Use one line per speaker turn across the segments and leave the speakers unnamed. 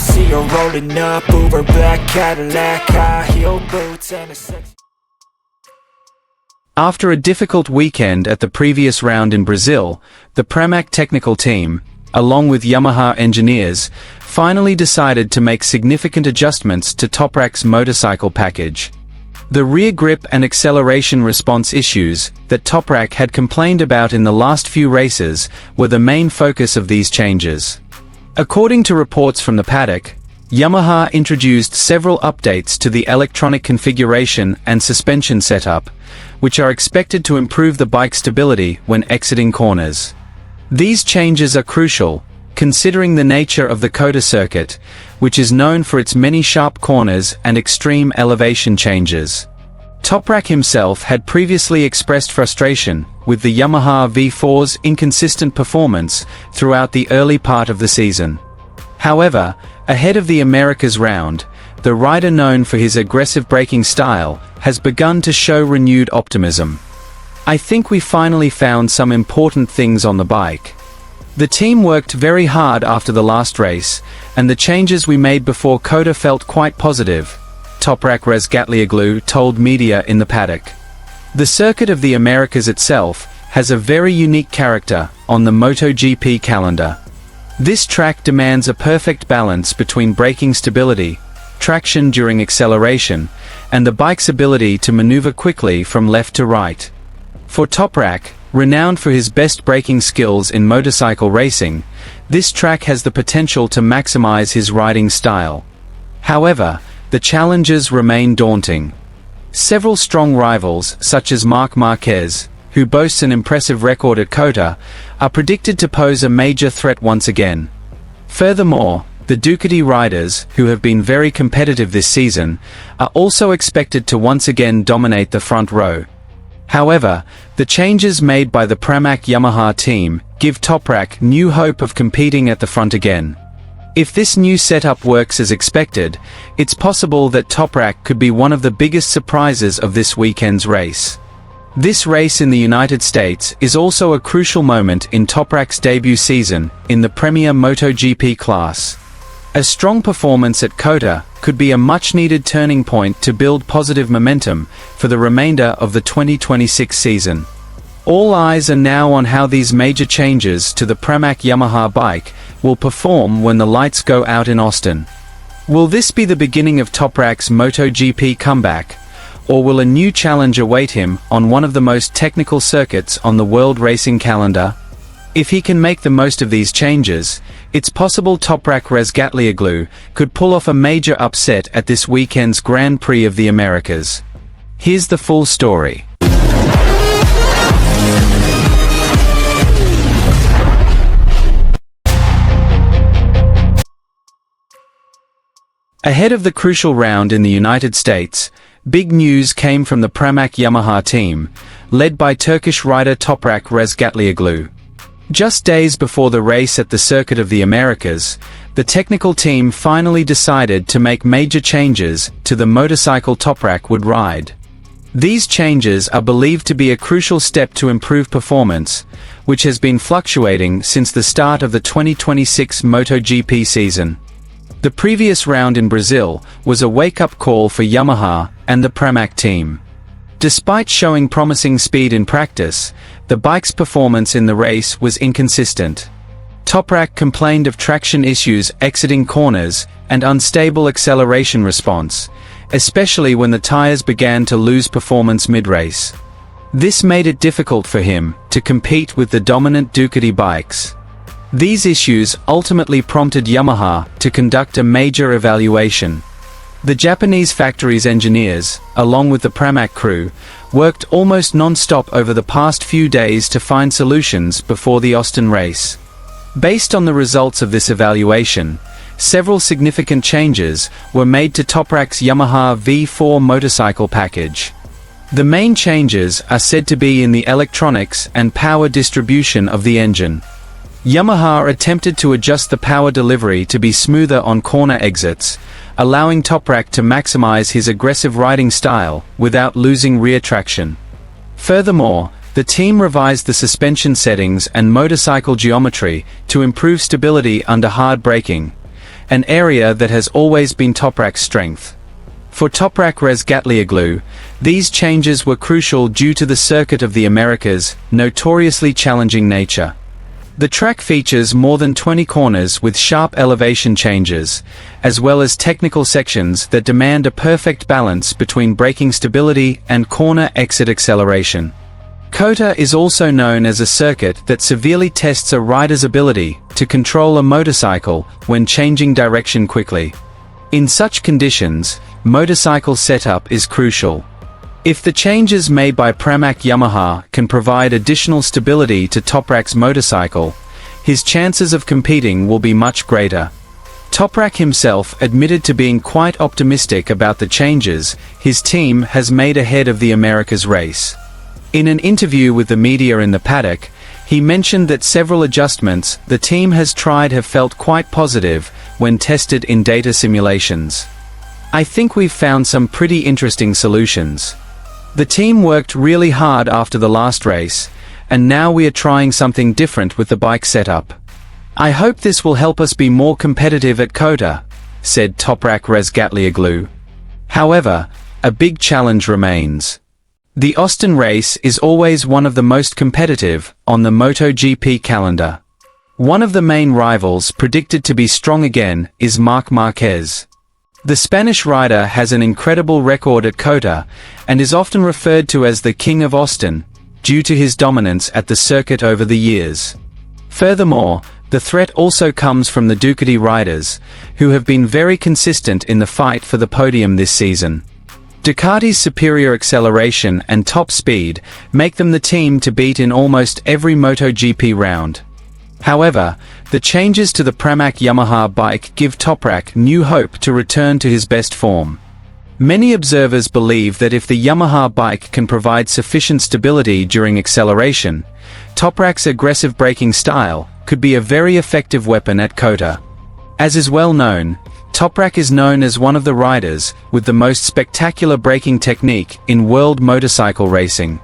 see her rolling up, Uber black Cadillac, high heel boots and a sex.
After a difficult weekend at the previous round in Brazil, the Pramac technical team, along with Yamaha engineers, finally decided to make significant adjustments to Toprak's motorcycle package. The rear grip and acceleration response issues that Toprak had complained about in the last few races were the main focus of these changes. According to reports from the paddock, Yamaha introduced several updates to the electronic configuration and suspension setup, which are expected to improve the bike's stability when exiting corners. These changes are crucial, considering the nature of the COTA circuit, which is known for its many sharp corners and extreme elevation changes. Toprak himself had previously expressed frustration with the Yamaha V4's inconsistent performance throughout the early part of the season. However, ahead of the Americas round, the rider known for his aggressive braking style has begun to show renewed optimism. "I think we finally found some important things on the bike. The team worked very hard after the last race, and the changes we made before COTA felt quite positive," Toprak Razgatlioglu told media in the paddock. The circuit of the Americas itself has a very unique character on the MotoGP calendar. This track demands a perfect balance between braking stability, traction during acceleration, and the bike's ability to maneuver quickly from left to right. For Toprak, renowned for his best braking skills in motorcycle racing, this track has the potential to maximize his riding style. However, the challenges remain daunting. Several strong rivals, such as Marc Marquez, who boasts an impressive record at COTA, are predicted to pose a major threat once again. Furthermore, the Ducati riders, who have been very competitive this season, are also expected to once again dominate the front row. However, the changes made by the Pramac Yamaha team give Toprak new hope of competing at the front again. If this new setup works as expected, it's possible that Toprak could be one of the biggest surprises of this weekend's race. This race in the United States is also a crucial moment in Toprak's debut season in the Premier MotoGP class. A strong performance at COTA could be a much-needed turning point to build positive momentum for the remainder of the 2026 season. All eyes are now on how these major changes to the Pramac Yamaha bike will perform when the lights go out in Austin. Will this be the beginning of Toprak's MotoGP comeback, or will a new challenge await him on one of the most technical circuits on the world racing calendar? If he can make the most of these changes, it's possible Toprak Razgatlioglu could pull off a major upset at this weekend's Grand Prix of the Americas. Here's the full story. Ahead of the crucial round in the United States, big news came from the Pramac Yamaha team, led by Turkish rider Toprak Razgatlioglu. Just days before the race at the Circuit of the Americas, the technical team finally decided to make major changes to the motorcycle Toprak would ride. These changes are believed to be a crucial step to improve performance, which has been fluctuating since the start of the 2026 MotoGP season. The previous round in Brazil was a wake-up call for Yamaha and the Pramac team. Despite showing promising speed in practice, the bike's performance in the race was inconsistent. Toprak complained of traction issues exiting corners and unstable acceleration response, especially when the tires began to lose performance mid-race. This made it difficult for him to compete with the dominant Ducati bikes. These issues ultimately prompted Yamaha to conduct a major evaluation. The Japanese factory's engineers, along with the Pramac crew, worked almost non-stop over the past few days to find solutions before the Austin race. Based on the results of this evaluation, several significant changes were made to Toprak's Yamaha V4 motorcycle package. The main changes are said to be in the electronics and power distribution of the engine. Yamaha attempted to adjust the power delivery to be smoother on corner exits, allowing Toprak to maximize his aggressive riding style without losing rear traction. Furthermore, the team revised the suspension settings and motorcycle geometry to improve stability under hard braking, an area that has always been Toprak's strength. For Toprak Razgatlioglu, these changes were crucial due to the Circuit of the Americas' notoriously challenging nature. The track features more than 20 corners with sharp elevation changes, as well as technical sections that demand a perfect balance between braking stability and corner exit acceleration. COTA is also known as a circuit that severely tests a rider's ability to control a motorcycle when changing direction quickly. In such conditions, motorcycle setup is crucial. If the changes made by Pramac Yamaha can provide additional stability to Toprak's motorcycle, his chances of competing will be much greater. Toprak himself admitted to being quite optimistic about the changes his team has made ahead of the Americas race. In an interview with the media in the paddock, he mentioned that several adjustments the team has tried have felt quite positive when tested in data simulations. "I think we've found some pretty interesting solutions. The team worked really hard after the last race, and now we are trying something different with the bike setup. I hope this will help us be more competitive at COTA," said Toprak Razgatlioglu. However, a big challenge remains. The Austin race is always one of the most competitive on the MotoGP calendar. One of the main rivals predicted to be strong again is Marc Marquez. The Spanish rider has an incredible record at COTA, and is often referred to as the King of Austin, due to his dominance at the circuit over the years. Furthermore, the threat also comes from the Ducati riders, who have been very consistent in the fight for the podium this season. Ducati's superior acceleration and top speed make them the team to beat in almost every MotoGP round. However, the changes to the Pramac Yamaha bike give Toprak new hope to return to his best form. Many observers believe that if the Yamaha bike can provide sufficient stability during acceleration, Toprak's aggressive braking style could be a very effective weapon at COTA. As is well known, Toprak is known as one of the riders with the most spectacular braking technique in world motorcycle racing.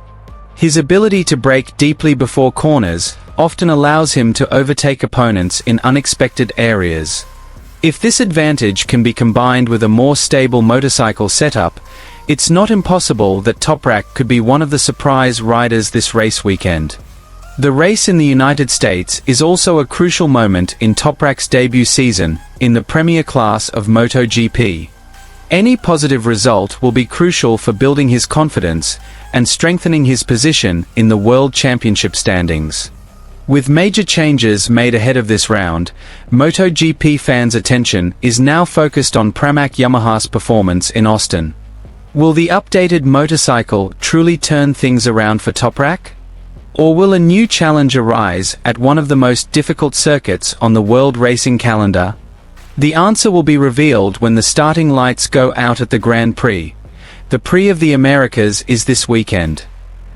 His ability to brake deeply before corners often allows him to overtake opponents in unexpected areas. If this advantage can be combined with a more stable motorcycle setup, it's not impossible that Toprak could be one of the surprise riders this race weekend. The race in the United States is also a crucial moment in Toprak's debut season in the premier class of MotoGP. Any positive result will be crucial for building his confidence and strengthening his position in the World Championship standings. With major changes made ahead of this round, MotoGP fans' attention is now focused on Pramac Yamaha's performance in Austin. Will the updated motorcycle truly turn things around for Toprak? Or will a new challenge arise at one of the most difficult circuits on the world racing calendar? The answer will be revealed when the starting lights go out at the Grand Prix. The Prix of the Americas is this weekend.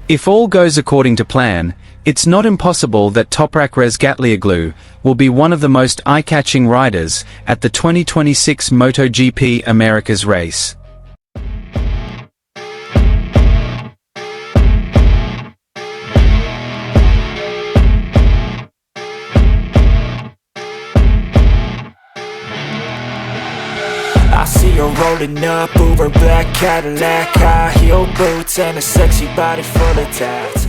If all goes according to plan, it's not impossible that Toprak Razgatlioglu will be one of the most eye-catching riders at the 2026 MotoGP Americas race.
I see her rolling up, Uber black Cadillac, high heel boots and a sexy body full of tats.